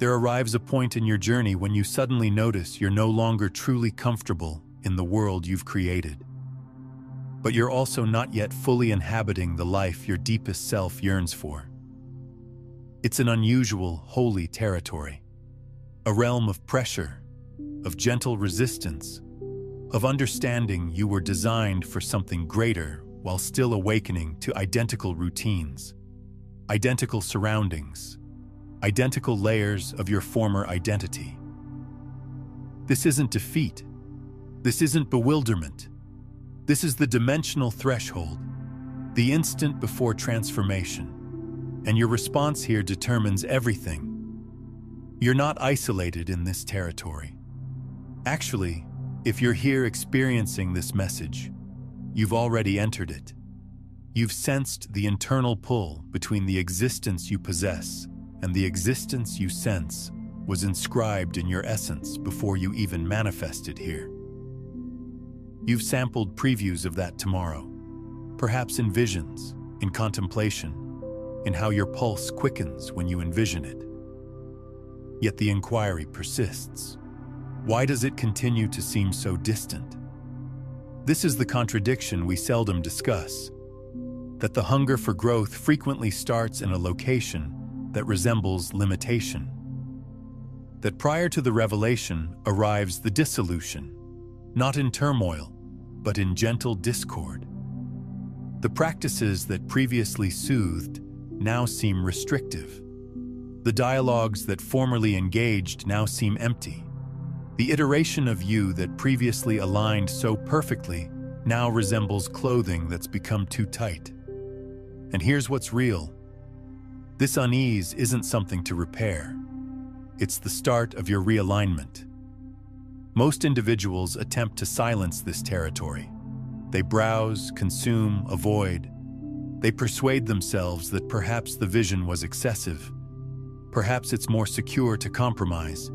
There arrives a point in your journey when you suddenly notice you're no longer truly comfortable in the world you've created. But you're also not yet fully inhabiting the life your deepest self yearns for. It's an unusual, holy territory, a realm of pressure, of gentle resistance, of understanding you were designed for something greater while still awakening to identical routines, identical surroundings, identical layers of your former identity. This isn't defeat. This isn't bewilderment. This is the dimensional threshold, the instant before transformation, and your response here determines everything. You're not isolated in this territory. Actually, if you're here experiencing this message, you've already entered it. You've sensed the internal pull between the existence you possess and the existence you sense was inscribed in your essence before you even manifested here. You've sampled previews of that tomorrow, perhaps in visions, in contemplation, in how your pulse quickens when you envision it. Yet the inquiry persists. Why does it continue to seem so distant? This is the contradiction we seldom discuss, that the hunger for growth frequently starts in a location that resembles limitation. That prior to the revelation arrives the dissolution, not in turmoil, but in gentle discord. The practices that previously soothed now seem restrictive. The dialogues that formerly engaged now seem empty. The iteration of you that previously aligned so perfectly now resembles clothing that's become too tight. And here's what's real. This unease isn't something to repair. It's the start of your realignment. Most individuals attempt to silence this territory. They browse, consume, avoid. They persuade themselves that perhaps the vision was excessive. Perhaps it's more secure to compromise.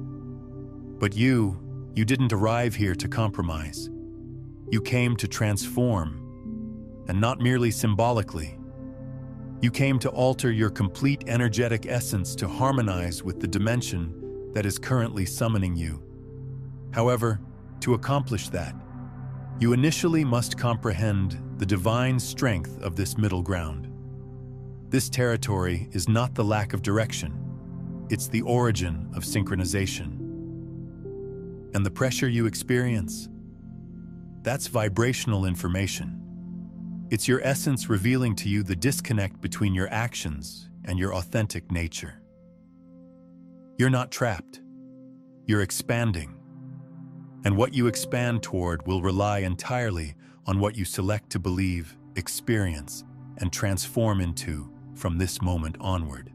But you didn't arrive here to compromise. You came to transform, and not merely symbolically. You came to alter your complete energetic essence to harmonize with the dimension that is currently summoning you. However, to accomplish that, you initially must comprehend the divine strength of this middle ground. This territory is not the lack of direction, it's the origin of synchronization. And the pressure you experience, that's vibrational information. It's your essence revealing to you the disconnect between your actions and your authentic nature. You're not trapped. You're expanding. And what you expand toward will rely entirely on what you select to believe, experience, and transform into from this moment onward.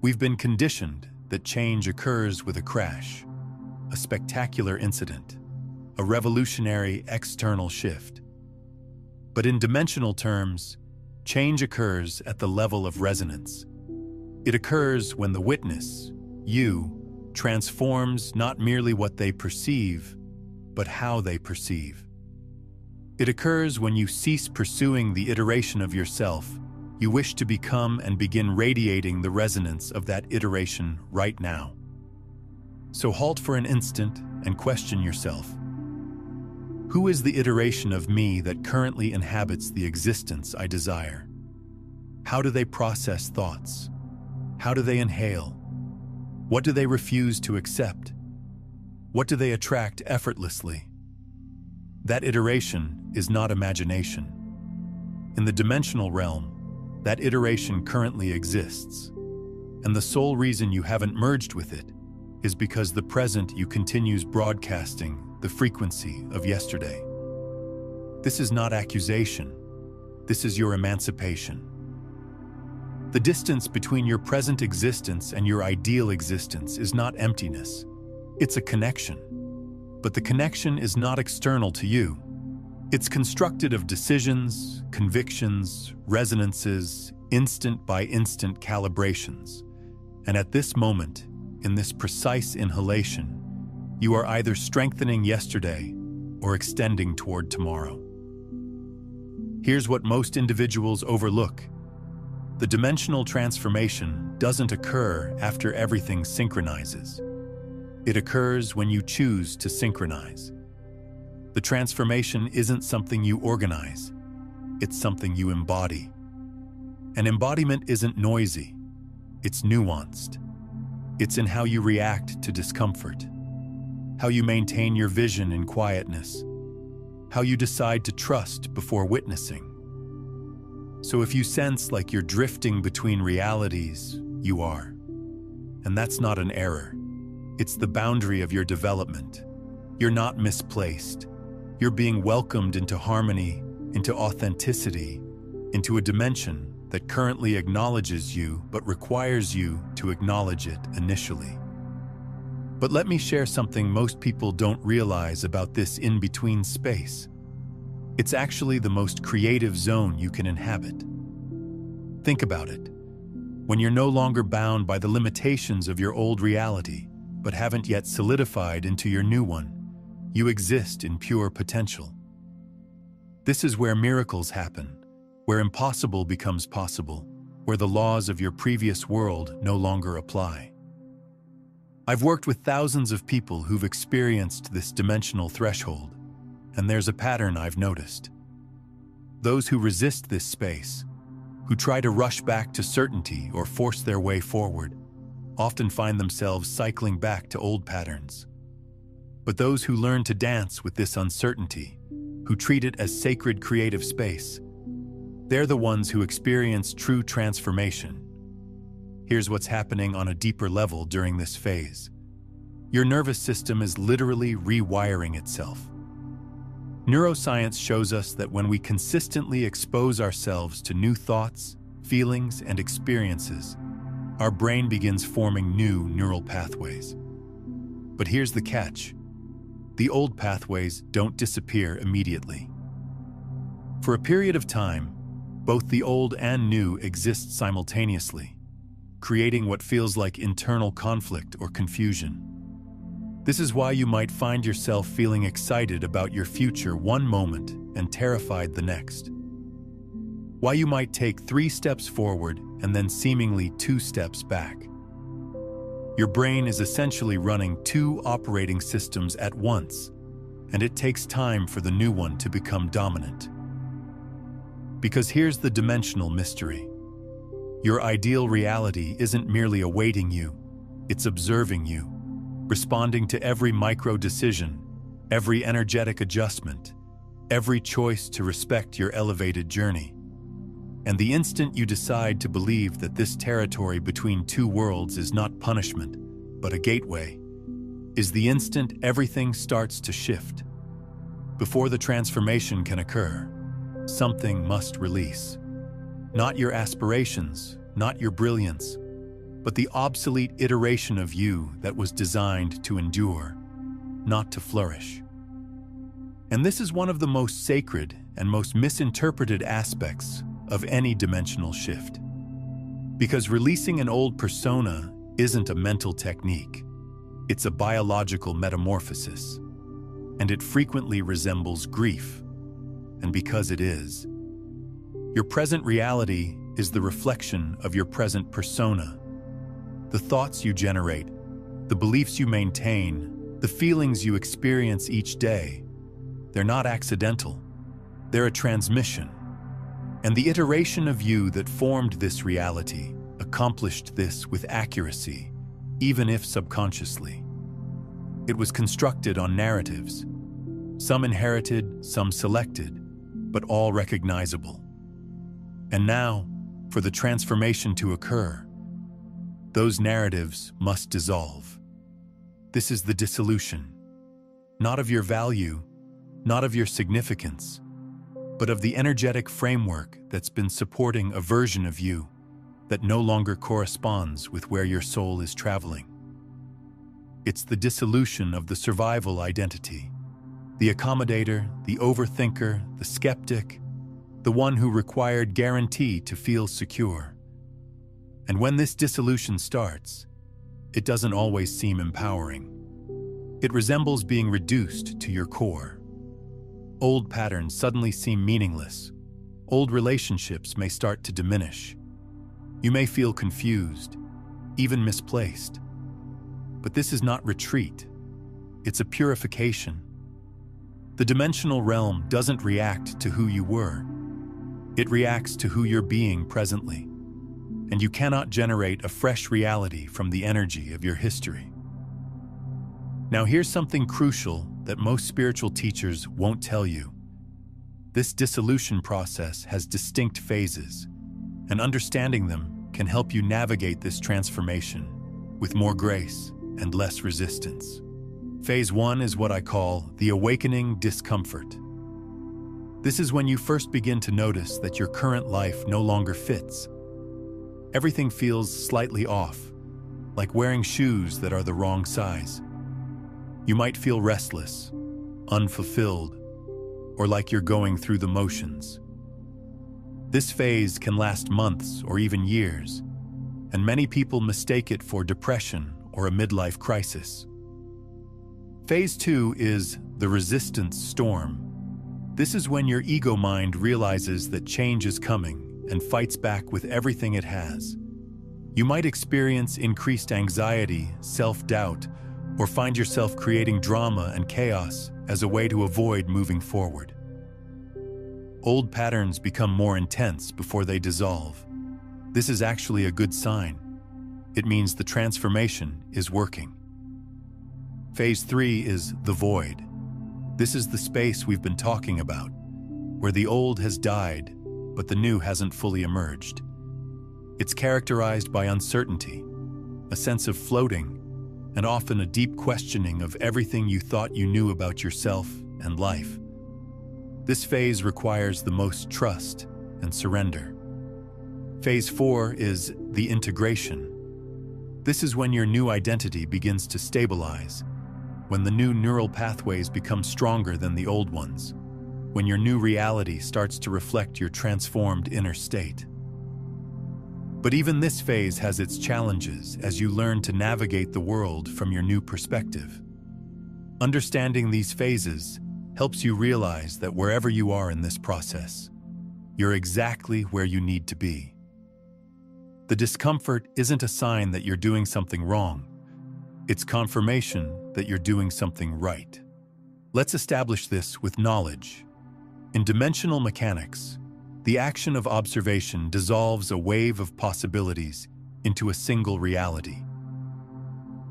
We've been conditioned that change occurs with a crash, a spectacular incident, a revolutionary external shift. But in dimensional terms, change occurs at the level of resonance. It occurs when the witness, you, transforms not merely what they perceive, but how they perceive. It occurs when you cease pursuing the iteration of yourself you wish to become and begin radiating the resonance of that iteration right now. So halt for an instant and question yourself. Who is the iteration of me that currently inhabits the existence I desire? How do they process thoughts? How do they inhale? What do they refuse to accept? What do they attract effortlessly? That iteration is not imagination. In the dimensional realm, that iteration currently exists, and the sole reason you haven't merged with it is because the present you continues broadcasting the frequency of yesterday. This is not accusation. This is your emancipation. The distance between your present existence and your ideal existence is not emptiness. It's a connection. But the connection is not external to you. It's constructed of decisions, convictions, resonances, instant-by-instant calibrations. And at this moment, in this precise inhalation, you are either strengthening yesterday or extending toward tomorrow. Here's what most individuals overlook. The dimensional transformation doesn't occur after everything synchronizes. It occurs when you choose to synchronize. The transformation isn't something you organize, it's something you embody. And embodiment isn't noisy, it's nuanced. It's in how you react to discomfort, how you maintain your vision in quietness, how you decide to trust before witnessing. So if you sense like you're drifting between realities, you are. And that's not an error. It's the boundary of your development. You're not misplaced. You're being welcomed into harmony, into authenticity, into a dimension that currently acknowledges you but requires you to acknowledge it initially. But let me share something most people don't realize about this in-between space. It's actually the most creative zone you can inhabit. Think about it. When you're no longer bound by the limitations of your old reality, but haven't yet solidified into your new one, you exist in pure potential. This is where miracles happen, where impossible becomes possible, where the laws of your previous world no longer apply. I've worked with thousands of people who've experienced this dimensional threshold, and there's a pattern I've noticed. Those who resist this space, who try to rush back to certainty or force their way forward, often find themselves cycling back to old patterns. But those who learn to dance with this uncertainty, who treat it as sacred creative space, they're the ones who experience true transformation. Here's what's happening on a deeper level during this phase. Your nervous system is literally rewiring itself. Neuroscience shows us that when we consistently expose ourselves to new thoughts, feelings, and experiences, our brain begins forming new neural pathways. But here's the catch. The old pathways don't disappear immediately. For a period of time, both the old and new exist simultaneously, creating what feels like internal conflict or confusion. This is why you might find yourself feeling excited about your future one moment and terrified the next. Why you might take 3 steps forward and then seemingly 2 steps back. Your brain is essentially running 2 operating systems at once, and it takes time for the new one to become dominant. Because here's the dimensional mystery. Your ideal reality isn't merely awaiting you, it's observing you, responding to every micro decision, every energetic adjustment, every choice to respect your elevated journey. And the instant you decide to believe that this territory between 2 worlds is not punishment, but a gateway, is the instant everything starts to shift. Before the transformation can occur, something must release. Not your aspirations, not your brilliance, but the obsolete iteration of you that was designed to endure, not to flourish. And this is one of the most sacred and most misinterpreted aspects of any dimensional shift. Because releasing an old persona isn't a mental technique, it's a biological metamorphosis, and it frequently resembles grief. And because it is, your present reality is the reflection of your present persona. The thoughts you generate, the beliefs you maintain, the feelings you experience each day, they're not accidental. They're a transmission. And the iteration of you that formed this reality accomplished this with accuracy, even if subconsciously. It was constructed on narratives, some inherited, some selected, but all recognizable. And now, for the transformation to occur, those narratives must dissolve. This is the dissolution, not of your value, not of your significance, but of the energetic framework that's been supporting a version of you that no longer corresponds with where your soul is traveling. It's the dissolution of the survival identity, the accommodator, the overthinker, the skeptic, the one who required guarantee to feel secure. And when this dissolution starts, it doesn't always seem empowering. It resembles being reduced to your core. Old patterns suddenly seem meaningless. Old relationships may start to diminish. You may feel confused, even misplaced. But this is not retreat. It's a purification. The dimensional realm doesn't react to who you were. It reacts to who you're being presently. And you cannot generate a fresh reality from the energy of your history. Now here's something crucial that most spiritual teachers won't tell you. This dissolution process has distinct phases, and understanding them can help you navigate this transformation with more grace and less resistance. Phase 1 is what I call the awakening discomfort. This is when you first begin to notice that your current life no longer fits. Everything feels slightly off, like wearing shoes that are the wrong size. You might feel restless, unfulfilled, or like you're going through the motions. This phase can last months or even years, and many people mistake it for depression or a midlife crisis. Phase 2 is the resistance storm. This is when your ego mind realizes that change is coming and fights back with everything it has. You might experience increased anxiety, self-doubt, or find yourself creating drama and chaos as a way to avoid moving forward. Old patterns become more intense before they dissolve. This is actually a good sign. It means the transformation is working. Phase 3 is the void. This is the space we've been talking about, where the old has died, but the new hasn't fully emerged. It's characterized by uncertainty, a sense of floating, and often a deep questioning of everything you thought you knew about yourself and life. This phase requires the most trust and surrender. Phase 4 is the integration. This is when your new identity begins to stabilize, when the new neural pathways become stronger than the old ones, when your new reality starts to reflect your transformed inner state. But even this phase has its challenges as you learn to navigate the world from your new perspective. Understanding these phases helps you realize that wherever you are in this process, you're exactly where you need to be. The discomfort isn't a sign that you're doing something wrong. It's confirmation that you're doing something right. Let's establish this with knowledge. In dimensional mechanics, the action of observation dissolves a wave of possibilities into a single reality.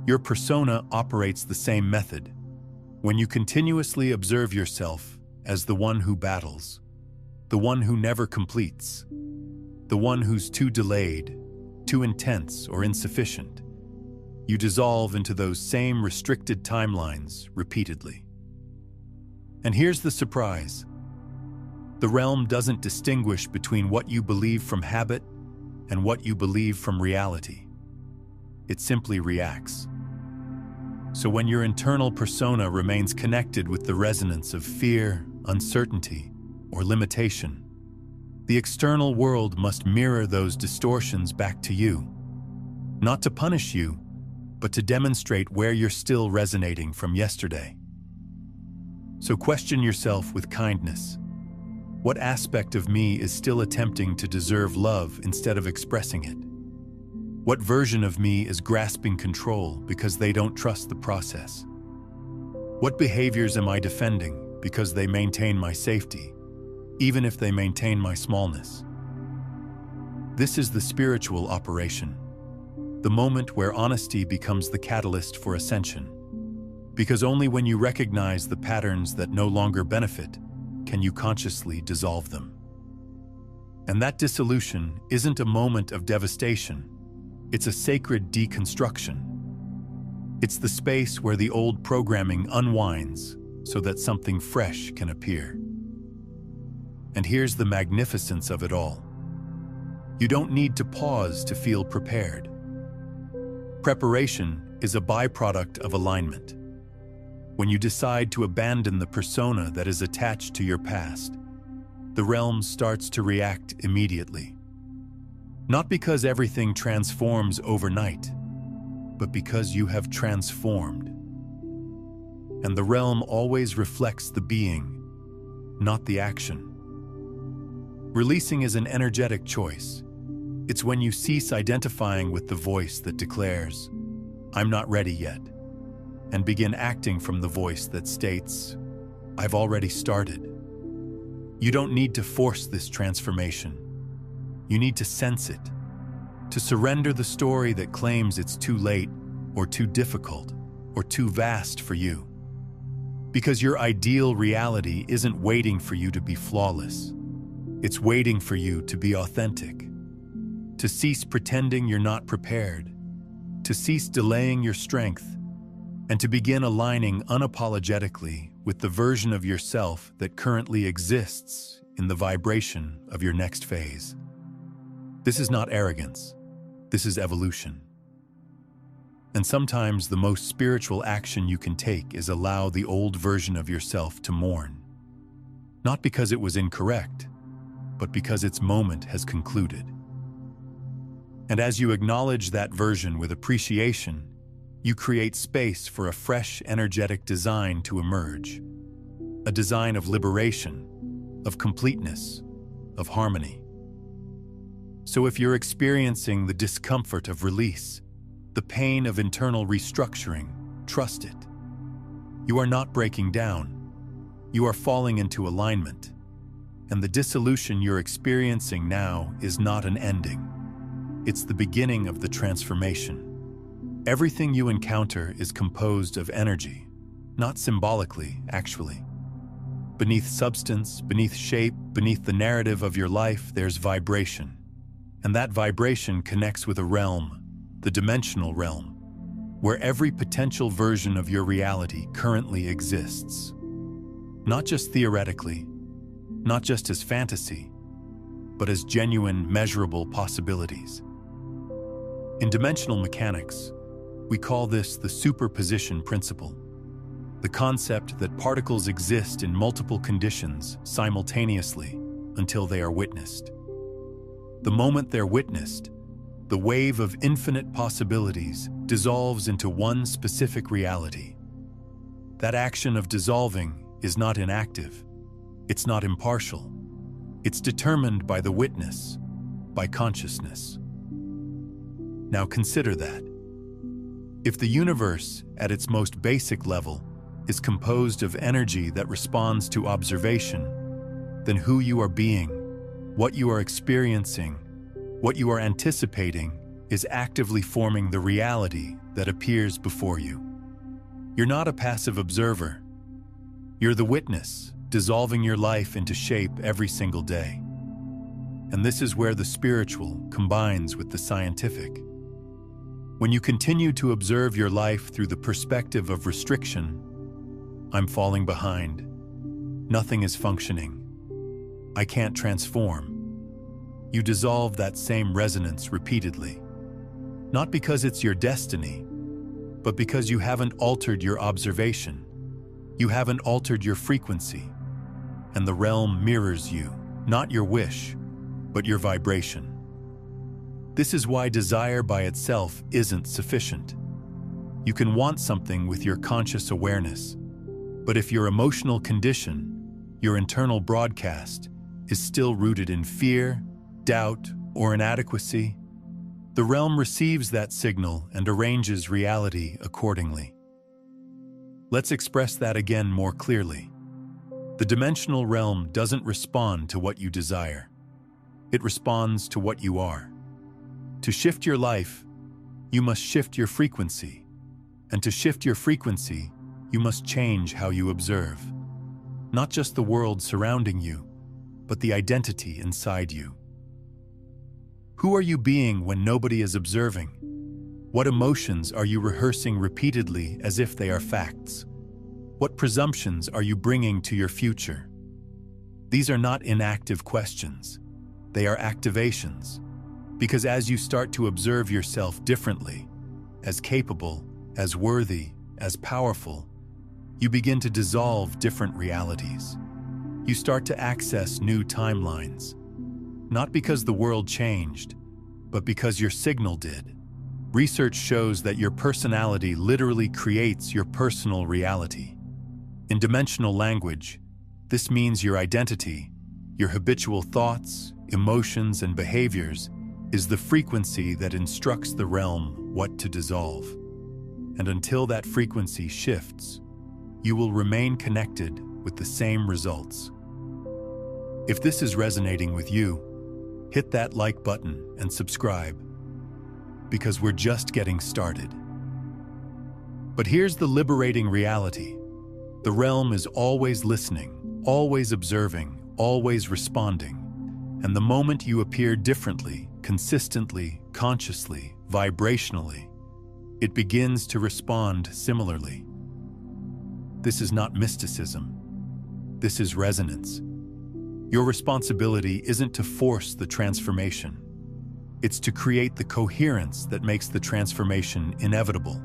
Your persona operates the same method. When you continuously observe yourself as the one who battles, the one who never completes, the one who's too delayed, too intense, or insufficient, you dissolve into those same restricted timelines repeatedly. And here's the surprise. The realm doesn't distinguish between what you believe from habit and what you believe from reality. It simply reacts. So when your internal persona remains connected with the resonance of fear, uncertainty, or limitation, the external world must mirror those distortions back to you, not to punish you, but to demonstrate where you're still resonating from yesterday. So question yourself with kindness. What aspect of me is still attempting to deserve love instead of expressing it? What version of me is grasping control because they don't trust the process? What behaviors am I defending because they maintain my safety, even if they maintain my smallness? This is the spiritual operation, the moment where honesty becomes the catalyst for ascension. Because only when you recognize the patterns that no longer benefit can you consciously dissolve them. And that dissolution isn't a moment of devastation. It's a sacred deconstruction. It's the space where the old programming unwinds so that something fresh can appear. And here's the magnificence of it all. You don't need to pause to feel prepared. Preparation is a byproduct of alignment. When you decide to abandon the persona that is attached to your past, the realm starts to react immediately. Not because everything transforms overnight, but because you have transformed. And the realm always reflects the being, not the action. Releasing is an energetic choice. It's when you cease identifying with the voice that declares, "I'm not ready yet," and begin acting from the voice that states, "I've already started." You don't need to force this transformation. You need to sense it, to surrender the story that claims it's too late, or too difficult, or too vast for you. Because your ideal reality isn't waiting for you to be flawless. It's waiting for you to be authentic, to cease pretending you're not prepared, to cease delaying your strength, and to begin aligning unapologetically with the version of yourself that currently exists in the vibration of your next phase. This is not arrogance. This is evolution. And sometimes the most spiritual action you can take is allow the old version of yourself to mourn. Not because it was incorrect, but because its moment has concluded. And as you acknowledge that version with appreciation, you create space for a fresh, energetic design to emerge. A design of liberation, of completeness, of harmony. So if you're experiencing the discomfort of release, the pain of internal restructuring, trust it. You are not breaking down. You are falling into alignment. And the dissolution you're experiencing now is not an ending. It's the beginning of the transformation. Everything you encounter is composed of energy, not symbolically, actually. Beneath substance, beneath shape, beneath the narrative of your life, there's vibration. And that vibration connects with a realm, the dimensional realm, where every potential version of your reality currently exists. Not just theoretically, not just as fantasy, but as genuine, measurable possibilities. In dimensional mechanics, we call this the superposition principle, the concept that particles exist in multiple conditions simultaneously until they are witnessed. The moment they're witnessed, the wave of infinite possibilities dissolves into one specific reality. That action of dissolving is not inactive. It's not impartial. It's determined by the witness, by consciousness. Now consider that. If the universe, at its most basic level, is composed of energy that responds to observation, then who you are being, what you are experiencing, what you are anticipating is actively forming the reality that appears before you. You're not a passive observer. You're the witness, dissolving your life into shape every single day. And this is where the spiritual combines with the scientific. When you continue to observe your life through the perspective of restriction, I'm falling behind, nothing is functioning, I can't transform, you dissolve that same resonance repeatedly. Not because it's your destiny, but because you haven't altered your observation, you haven't altered your frequency, and the realm mirrors you, not your wish, but your vibration. This is why desire by itself isn't sufficient. You can want something with your conscious awareness, but if your emotional condition, your internal broadcast, is still rooted in fear, doubt, or inadequacy, the realm receives that signal and arranges reality accordingly. Let's express that again more clearly. The dimensional realm doesn't respond to what you desire. It responds to what you are. To shift your life, you must shift your frequency. And to shift your frequency, you must change how you observe. Not just the world surrounding you, but the identity inside you. Who are you being when nobody is observing? What emotions are you rehearsing repeatedly as if they are facts? What presumptions are you bringing to your future? These are not inactive questions. They are activations. Because as you start to observe yourself differently, as capable, as worthy, as powerful, you begin to dissolve different realities. You start to access new timelines. Not because the world changed, but because your signal did. Research shows that your personality literally creates your personal reality. In dimensional language, this means your identity, your habitual thoughts, emotions, and behaviors is the frequency that instructs the realm what to dissolve. And until that frequency shifts, you will remain connected with the same results. If this is resonating with you, hit that like button and subscribe, because we're just getting started. But here's the liberating reality. The realm is always listening, always observing, always responding. And the moment you appear differently, consistently, consciously, vibrationally, it begins to respond similarly. This is not mysticism. This is resonance. Your responsibility isn't to force the transformation. It's to create the coherence that makes the transformation inevitable.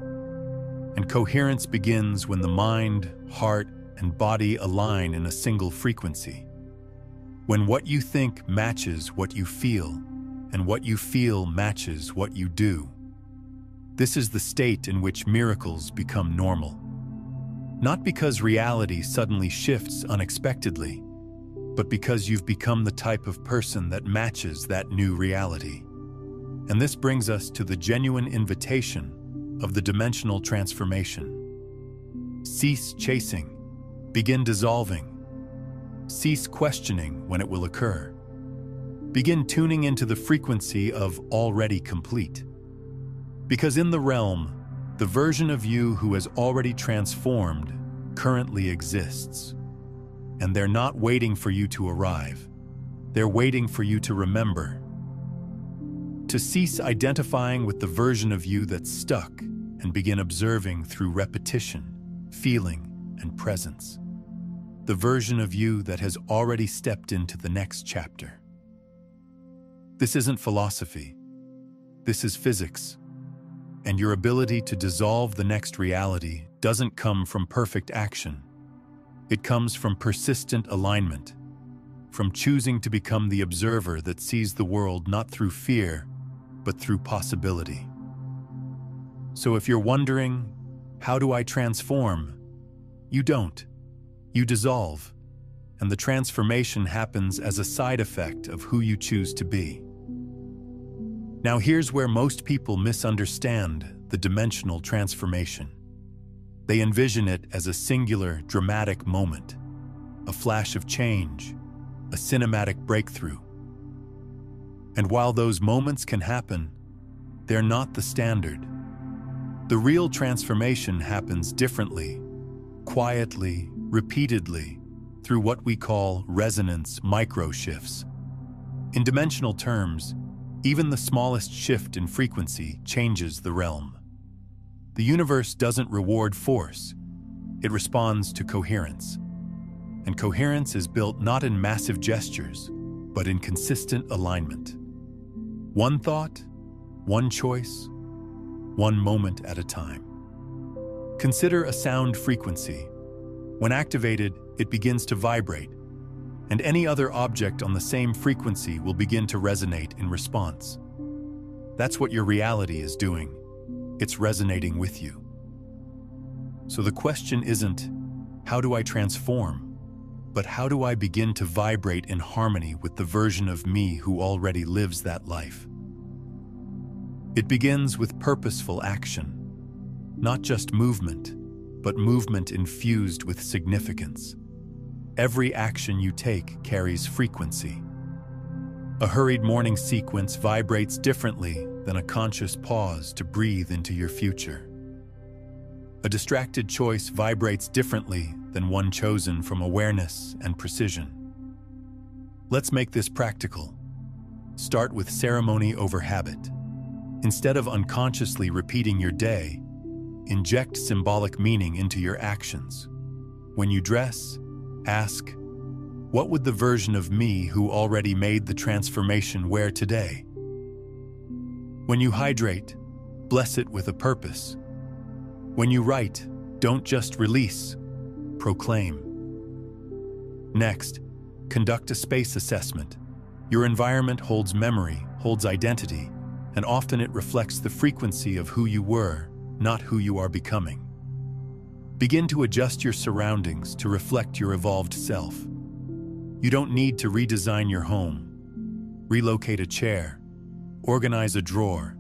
And coherence begins when the mind, heart, and body align in a single frequency. When what you think matches what you feel, and what you feel matches what you do. This is the state in which miracles become normal. Not because reality suddenly shifts unexpectedly, but because you've become the type of person that matches that new reality. And this brings us to the genuine invitation of the dimensional transformation. Cease chasing. Begin dissolving. Cease questioning when it will occur. Begin tuning into the frequency of already complete. Because in the realm, the version of you who has already transformed currently exists. And they're not waiting for you to arrive. They're waiting for you to remember. To cease identifying with the version of you that's stuck and begin observing through repetition, feeling, and presence. The version of you that has already stepped into the next chapter. This isn't philosophy. This is physics. And your ability to dissolve the next reality doesn't come from perfect action. It comes from persistent alignment, from choosing to become the observer that sees the world not through fear, but through possibility. So if you're wondering, how do I transform? You don't. You dissolve, and the transformation happens as a side effect of who you choose to be. Now here's where most people misunderstand the dimensional transformation. They envision it as a singular, dramatic moment, a flash of change, a cinematic breakthrough. And while those moments can happen, they're not the standard. The real transformation happens differently, quietly, repeatedly, through what we call resonance micro-shifts. In dimensional terms, even the smallest shift in frequency changes the realm. The universe doesn't reward force, it responds to coherence. And coherence is built not in massive gestures, but in consistent alignment. One thought, one choice, one moment at a time. Consider a sound frequency. When activated, it begins to vibrate, and any other object on the same frequency will begin to resonate in response. That's what your reality is doing. It's resonating with you. So the question isn't, how do I transform? But how do I begin to vibrate in harmony with the version of me who already lives that life? It begins with purposeful action, not just movement, but movement infused with significance. Every action you take carries frequency. A hurried morning sequence vibrates differently than a conscious pause to breathe into your future. A distracted choice vibrates differently than one chosen from awareness and precision. Let's make this practical. Start with ceremony over habit. Instead of unconsciously repeating your day, inject symbolic meaning into your actions. When you dress, ask, what would the version of me who already made the transformation wear today? When you hydrate, bless it with a purpose. When you write, don't just release, proclaim. Next, conduct a space assessment. Your environment holds memory, holds identity, and often it reflects the frequency of who you were, not who you are becoming. Begin to adjust your surroundings to reflect your evolved self. You don't need to redesign your home, relocate a chair, organize a drawer,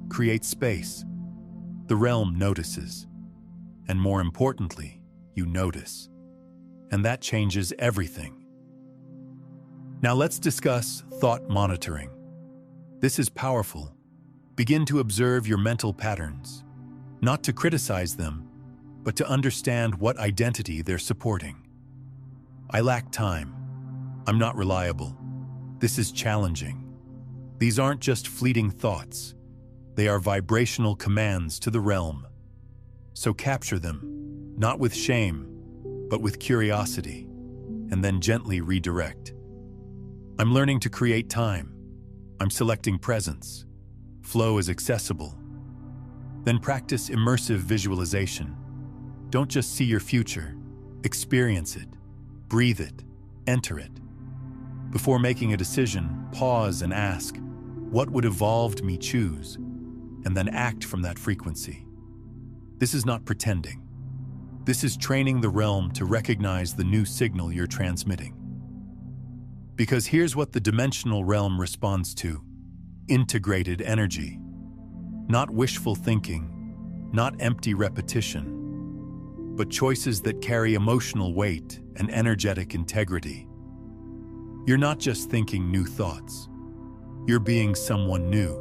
create space, the realm notices. And more importantly, you notice. And that changes everything. Now let's discuss thought monitoring. This is powerful. Begin to observe your mental patterns, not to criticize them, but to understand what identity they're supporting. I lack time. I'm not reliable. This is challenging. These aren't just fleeting thoughts. They are vibrational commands to the realm. So capture them, not with shame, but with curiosity, and then gently redirect. I'm learning to create time. I'm selecting presence. Flow is accessible. Then practice immersive visualization. Don't just see your future, experience it, breathe it, enter it. Before making a decision, pause and ask, what would evolved me choose? And then act from that frequency. This is not pretending. This is training the realm to recognize the new signal you're transmitting. Because here's what the dimensional realm responds to: integrated energy. Not wishful thinking, not empty repetition, but choices that carry emotional weight and energetic integrity. You're not just thinking new thoughts. You're being someone new.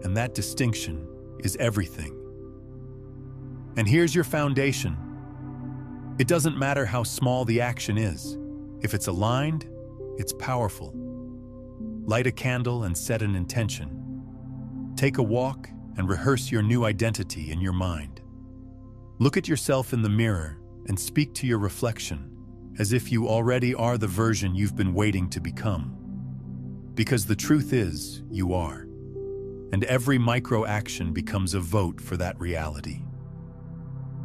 And that distinction is everything. And here's your foundation. It doesn't matter how small the action is. If it's aligned, it's powerful. Light a candle and set an intention. Take a walk and rehearse your new identity in your mind. Look at yourself in the mirror and speak to your reflection as if you already are the version you've been waiting to become. Because the truth is, you are. And every micro-action becomes a vote for that reality.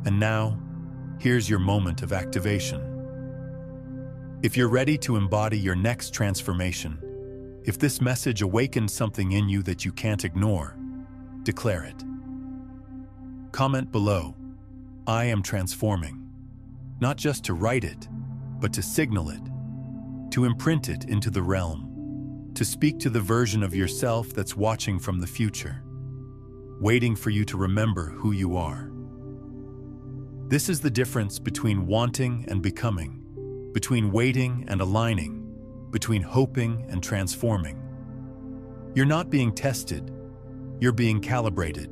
And now, here's your moment of activation. If you're ready to embody your next transformation, if this message awakened something in you that you can't ignore, declare it. Comment below, I am transforming. Not just to write it, but to signal it, to imprint it into the realm, to speak to the version of yourself that's watching from the future, waiting for you to remember who you are. This is the difference between wanting and becoming, between waiting and aligning, between hoping and transforming. You're not being tested, you're being calibrated.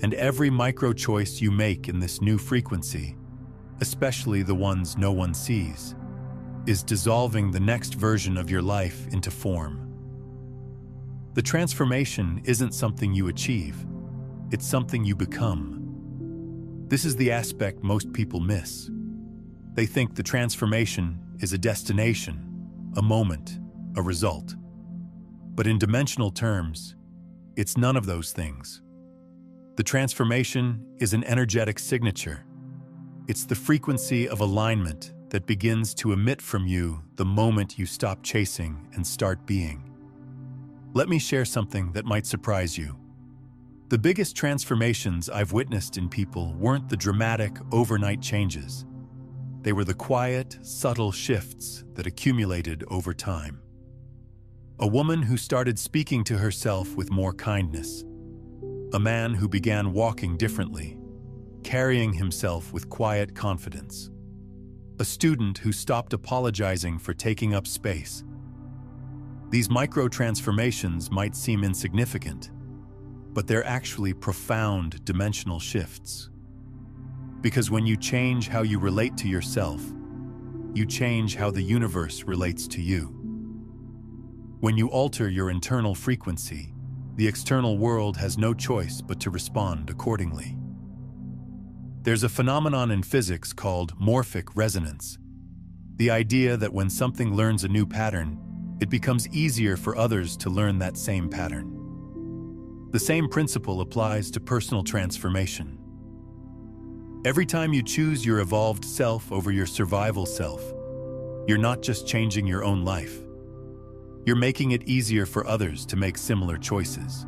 And every micro-choice you make in this new frequency, especially the ones no one sees, is dissolving the next version of your life into form. The transformation isn't something you achieve, it's something you become. This is the aspect most people miss. They think the transformation is a destination, a moment, a result. But in dimensional terms, it's none of those things. The transformation is an energetic signature. It's the frequency of alignment that begins to emit from you the moment you stop chasing and start being. Let me share something that might surprise you. The biggest transformations I've witnessed in people weren't the dramatic, overnight changes. They were the quiet, subtle shifts that accumulated over time. A woman who started speaking to herself with more kindness. A man who began walking differently, carrying himself with quiet confidence. A student who stopped apologizing for taking up space. These micro-transformations might seem insignificant, but they're actually profound dimensional shifts. Because when you change how you relate to yourself, you change how the universe relates to you. When you alter your internal frequency, the external world has no choice but to respond accordingly. There's a phenomenon in physics called morphic resonance. The idea that when something learns a new pattern, it becomes easier for others to learn that same pattern. The same principle applies to personal transformation. Every time you choose your evolved self over your survival self, you're not just changing your own life. You're making it easier for others to make similar choices.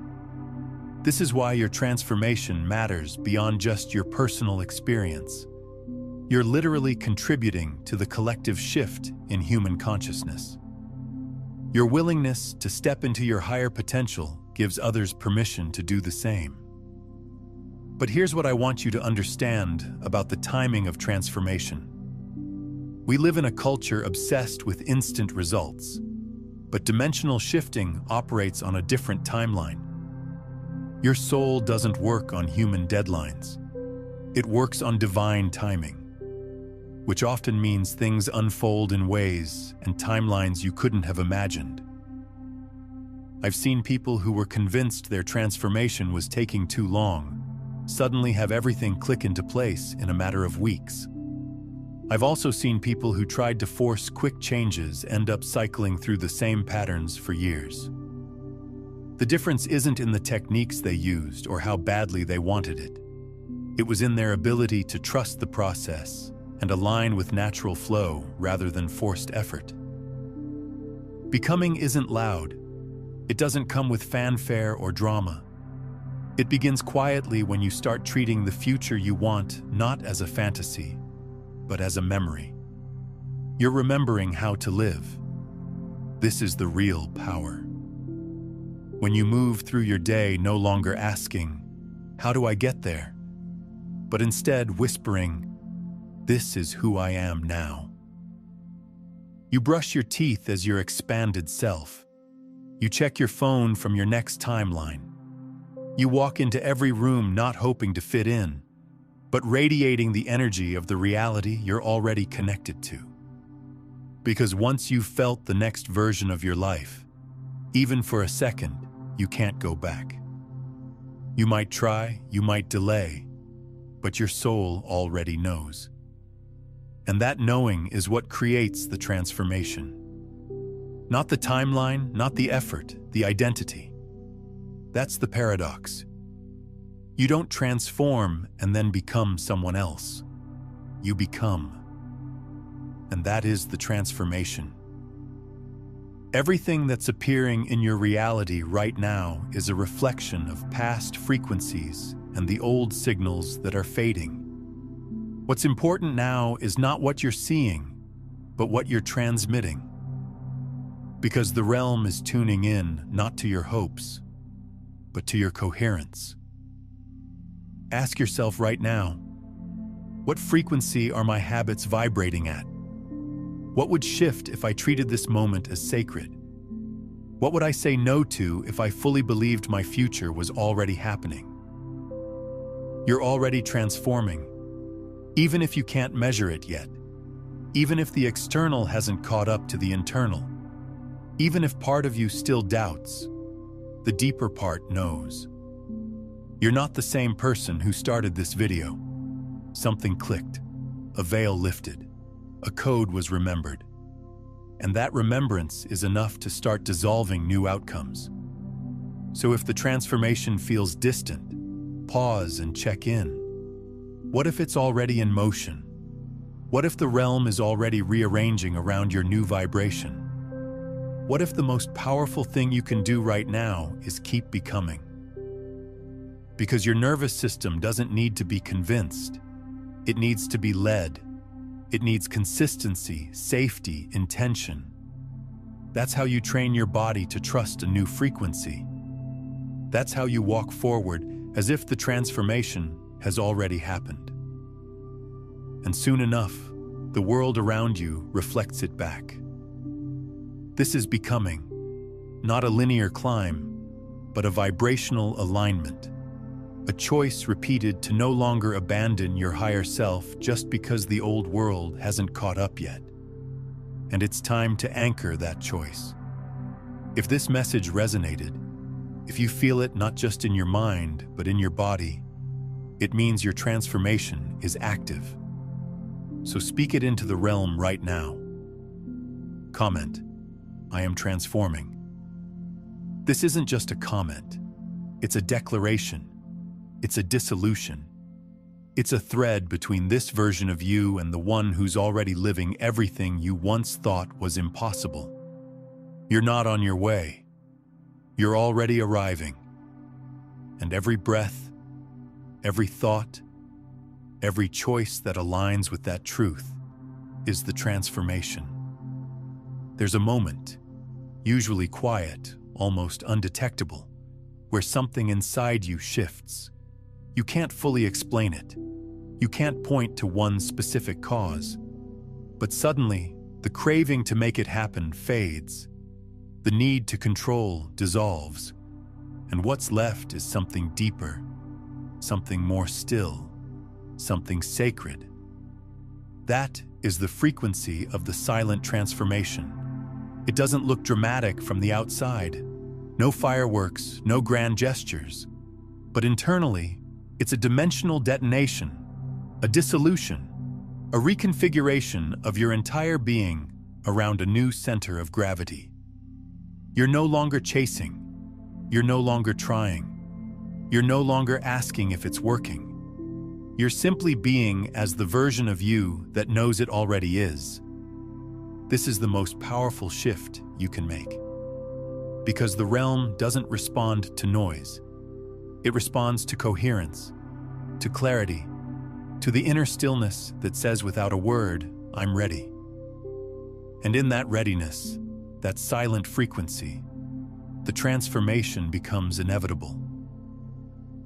This is why your transformation matters beyond just your personal experience. You're literally contributing to the collective shift in human consciousness. Your willingness to step into your higher potential gives others permission to do the same. But here's what I want you to understand about the timing of transformation. We live in a culture obsessed with instant results, but dimensional shifting operates on a different timeline. Your soul doesn't work on human deadlines. It works on divine timing, which often means things unfold in ways and timelines you couldn't have imagined. I've seen people who were convinced their transformation was taking too long suddenly have everything click into place in a matter of weeks. I've also seen people who tried to force quick changes end up cycling through the same patterns for years. The difference isn't in the techniques they used or how badly they wanted it. It was in their ability to trust the process and align with natural flow rather than forced effort. Becoming isn't loud. It doesn't come with fanfare or drama. It begins quietly when you start treating the future you want not as a fantasy, but as a memory. You're remembering how to live. This is the real power. When you move through your day no longer asking, "How do I get there?" but instead whispering, "This is who I am now." You brush your teeth as your expanded self. You check your phone from your next timeline. You walk into every room not hoping to fit in, but radiating the energy of the reality you're already connected to. Because once you've felt the next version of your life, even for a second, you can't go back. You might try, you might delay, but your soul already knows. And that knowing is what creates the transformation. Not the timeline, not the effort, the identity. That's the paradox. You don't transform and then become someone else. You become. And that is the transformation. Everything that's appearing in your reality right now is a reflection of past frequencies and the old signals that are fading. What's important now is not what you're seeing, but what you're transmitting. Because the realm is tuning in not to your hopes, but to your coherence. Ask yourself right now, what frequency are my habits vibrating at? What would shift if I treated this moment as sacred? What would I say no to if I fully believed my future was already happening? You're already transforming, even if you can't measure it yet, even if the external hasn't caught up to the internal, even if part of you still doubts, the deeper part knows. You're not the same person who started this video. Something clicked, a veil lifted, a code was remembered. And that remembrance is enough to start dissolving new outcomes. So if the transformation feels distant, pause and check in. What if it's already in motion? What if the realm is already rearranging around your new vibration? What if the most powerful thing you can do right now is keep becoming? Because your nervous system doesn't need to be convinced. It needs to be led. It needs consistency, safety, intention. That's how you train your body to trust a new frequency. That's how you walk forward as if the transformation has already happened. And soon enough, the world around you reflects it back. This is becoming, not a linear climb, but a vibrational alignment. A choice repeated to no longer abandon your higher self just because the old world hasn't caught up yet. And it's time to anchor that choice. If this message resonated, if you feel it not just in your mind, but in your body, it means your transformation is active. So speak it into the realm right now. Comment, "I am transforming." This isn't just a comment. It's a declaration. It's a dissolution. It's a thread between this version of you and the one who's already living everything you once thought was impossible. You're not on your way. You're already arriving. And every breath, every thought, every choice that aligns with that truth is the transformation. There's a moment, usually quiet, almost undetectable, where something inside you shifts. You can't fully explain it. You can't point to one specific cause. But suddenly, the craving to make it happen fades. The need to control dissolves. And what's left is something deeper, something more still, something sacred. That is the frequency of the silent transformation. It doesn't look dramatic from the outside. No fireworks, no grand gestures. But internally, it's a dimensional detonation, a dissolution, a reconfiguration of your entire being around a new center of gravity. You're no longer chasing. You're no longer trying. You're no longer asking if it's working. You're simply being as the version of you that knows it already is. This is the most powerful shift you can make. Because the realm doesn't respond to noise. It responds to coherence, to clarity, to the inner stillness that says without a word, I'm ready. And in that readiness, that silent frequency, the transformation becomes inevitable.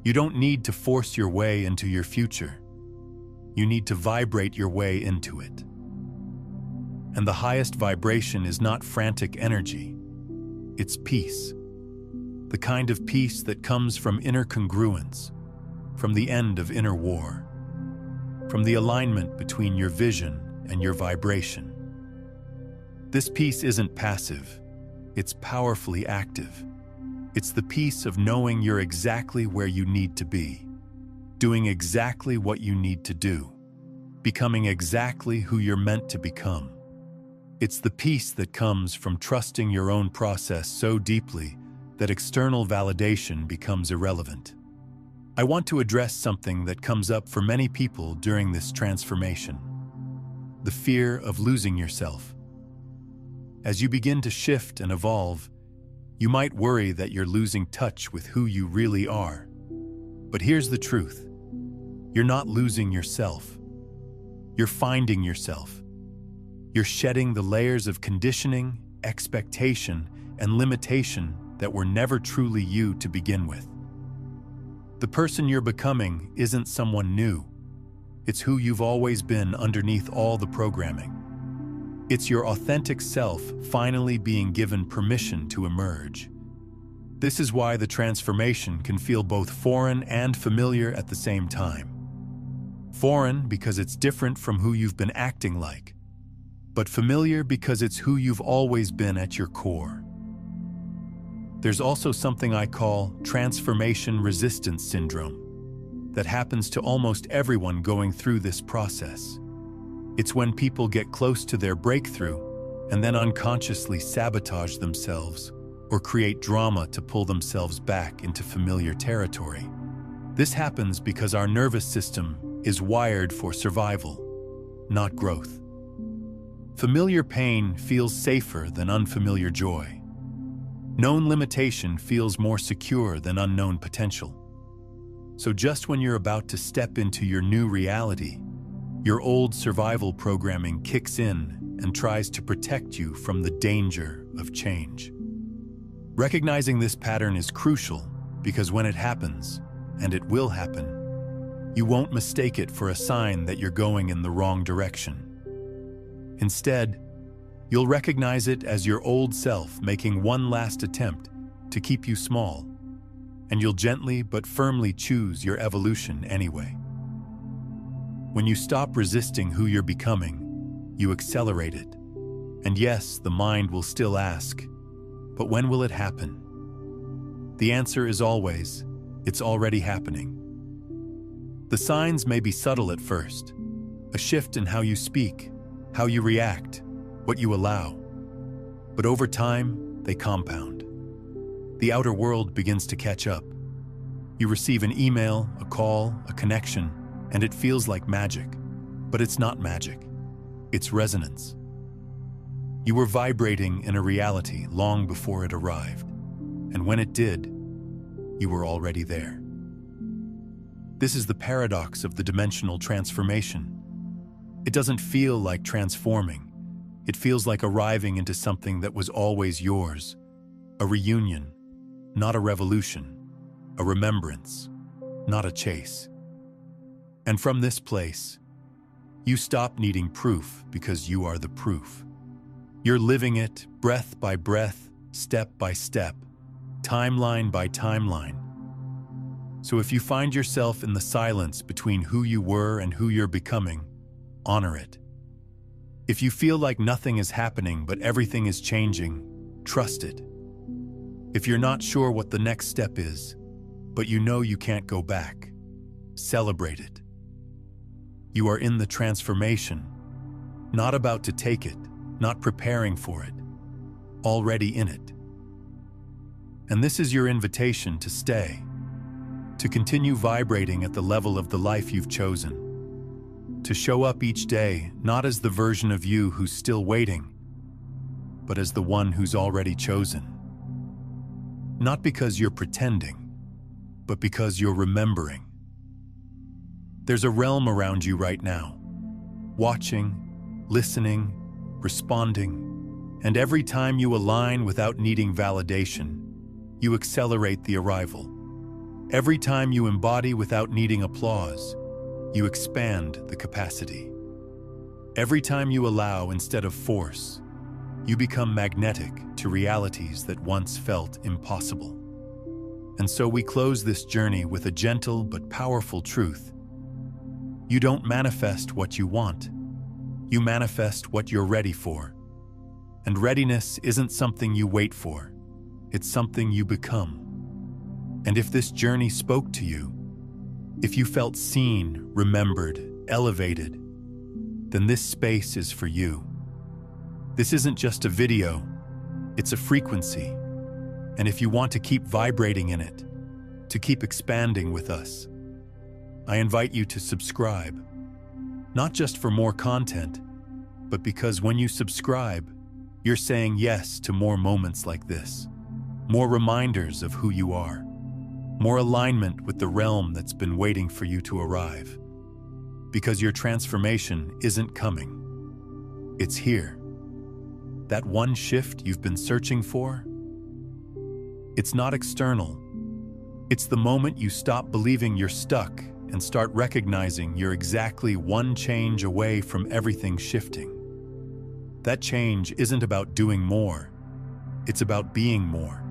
You don't need to force your way into your future. You need to vibrate your way into it. And the highest vibration is not frantic energy. It's peace. The kind of peace that comes from inner congruence, from the end of inner war, from the alignment between your vision and your vibration. This peace isn't passive. It's powerfully active. It's the peace of knowing you're exactly where you need to be, doing exactly what you need to do, becoming exactly who you're meant to become. It's the peace that comes from trusting your own process so deeply that external validation becomes irrelevant. I want to address something that comes up for many people during this transformation: the fear of losing yourself. As you begin to shift and evolve, you might worry that you're losing touch with who you really are. But here's the truth. You're not losing yourself. You're finding yourself. You're shedding the layers of conditioning, expectation, and limitation that were never truly you to begin with. The person you're becoming isn't someone new. It's who you've always been underneath all the programming. It's your authentic self finally being given permission to emerge. This is why the transformation can feel both foreign and familiar at the same time. Foreign because it's different from who you've been acting like, but familiar because it's who you've always been at your core. There's also something I call transformation resistance syndrome that happens to almost everyone going through this process. It's when people get close to their breakthrough and then unconsciously sabotage themselves or create drama to pull themselves back into familiar territory. This happens because our nervous system is wired for survival, not growth. Familiar pain feels safer than unfamiliar joy. Known limitation feels more secure than unknown potential. So just when you're about to step into your new reality, your old survival programming kicks in and tries to protect you from the danger of change. Recognizing this pattern is crucial because when it happens, and it will happen, you won't mistake it for a sign that you're going in the wrong direction. Instead, you'll recognize it as your old self making one last attempt to keep you small, and you'll gently but firmly choose your evolution anyway. When you stop resisting who you're becoming, you accelerate it. And yes, the mind will still ask, but when will it happen? The answer is always, it's already happening. The signs may be subtle at first, a shift in how you speak, how you react, what you allow. But over time, they compound. The outer world begins to catch up. You receive an email, a call, a connection, and it feels like magic. But it's not magic. It's resonance. You were vibrating in a reality long before it arrived. And when it did, you were already there. This is the paradox of the dimensional transformation. It doesn't feel like transforming. It feels like arriving into something that was always yours. A reunion, not a revolution. a remembrance, not a chase. And from this place, you stop needing proof because you are the proof. You're living it breath by breath, step by step, timeline by timeline. So if you find yourself in the silence between who you were and who you're becoming, honor it. If you feel like nothing is happening but everything is changing, trust it. If you're not sure what the next step is, but you know you can't go back, celebrate it. You are in the transformation, not about to take it, not preparing for it, already in it. And this is your invitation to stay, to continue vibrating at the level of the life you've chosen, to show up each day not as the version of you who's still waiting, but as the one who's already chosen. Not because you're pretending, but because you're remembering. There's a realm around you right now, watching, listening, responding, and every time you align without needing validation, you accelerate the arrival. Every time you embody without needing applause, you expand the capacity. Every time you allow instead of force, you become magnetic to realities that once felt impossible. And so we close this journey with a gentle but powerful truth. You don't manifest what you want. You manifest what you're ready for. And readiness isn't something you wait for. It's something you become. And if this journey spoke to you, if you felt seen, remembered, elevated, then this space is for you. This isn't just a video, it's a frequency. And if you want to keep vibrating in it, to keep expanding with us, I invite you to subscribe, not just for more content, but because when you subscribe, you're saying yes to more moments like this, more reminders of who you are, more alignment with the realm that's been waiting for you to arrive. Because your transformation isn't coming, it's here. That one shift you've been searching for, it's not external. It's the moment you stop believing you're stuck and start recognizing you're exactly one change away from everything shifting. That change isn't about doing more, it's about being more.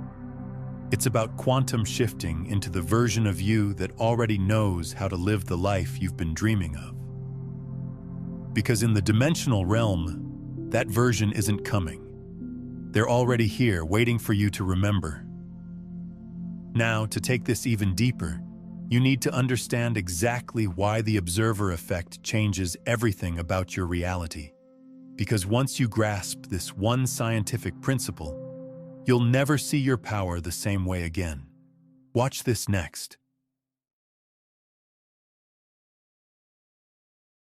It's about quantum shifting into the version of you that already knows how to live the life you've been dreaming of. Because in the dimensional realm, that version isn't coming. They're already here, waiting for you to remember. Now, to take this even deeper, you need to understand exactly why the observer effect changes everything about your reality. Because once you grasp this one scientific principle, you'll never see your power the same way again. Watch this next.